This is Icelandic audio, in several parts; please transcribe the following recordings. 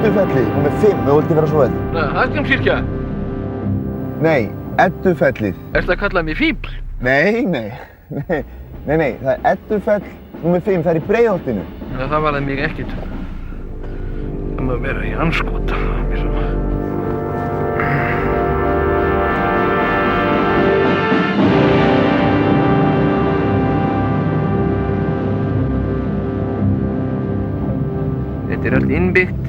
Eddufelli, númer 5, við vildi vera svo vel. Hallgrímskirkja? Nei, Eddufellið. Ertu að kalla mig fíbl? Nei, það er Eddufell, númer 5, það er í Breiðholtinu. Það var það mig ekkert. Það má vera í andskota. Þetta er allt innbyggt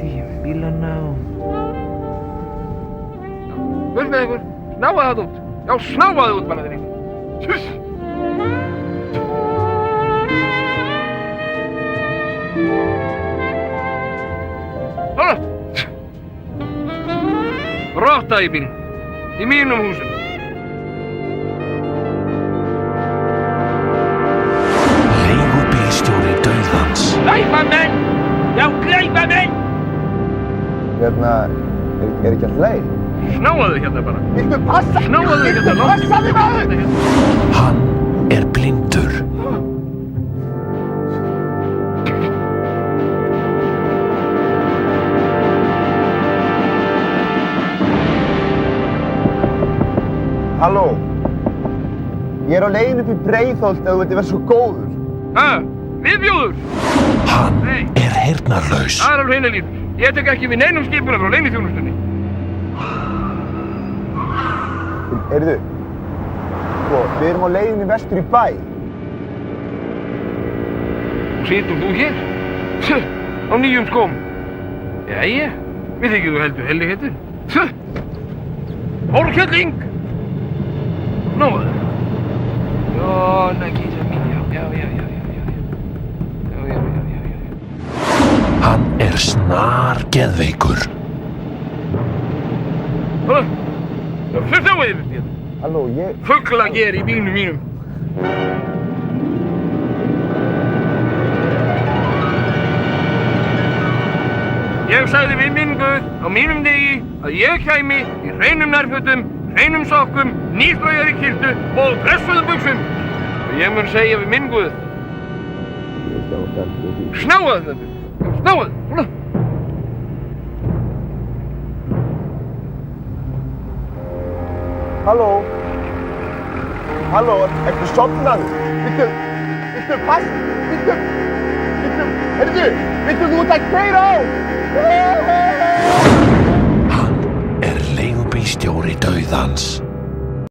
í bílana og... Burt með ykkur, snáða það út. Já, snáða það út, manna þér ykkur. Tjuss! Halló! Rotta í bílnum. Í mínum húsum. Leigubílstjóri dauðans. Glæpamenn! Já, glæpamenn! Hérna, er ekki allt leið? Snáðu hérna bara. Viltu passa? Snáðu hérna. Viltu passa þig, maður? Hann er blindur. Halló? Ég er á leiðin upp í Breiðholt ef þú vildi vera svo góður. Viðbjóður! Hann er heyrnarlaus. Það er alveg eina líf. Ég tek ekki við neinum skipuna frá leyniþjónustunni. Heyrðu, sko, við erum á leiðinni vestur í bæ. Og situr þú hér? Á nýjum skóm. Jæja, við þykir þú heldur hellighetur. Hórkjölling! Nóða. Já, nækísa mín, já. Hann er snargeðveikur. Fyrstu við þér. Halló, ég... Fuglager í bílnum mínum. Ég sagði við minn Guð á mínum degi að ég kæmi í hreinum nærfötum, hreinum sokkum, nýstrauðari kyrtu og pressuðum buxum. Og ég mun segja við minn Guð. Snáðu þetta! Snáðu! Svona! Halló, ertu sofnaður? Viltu passa? Heyrðu, viltu þú ert að keyra á? Hann er leigubílstjóri dauðans.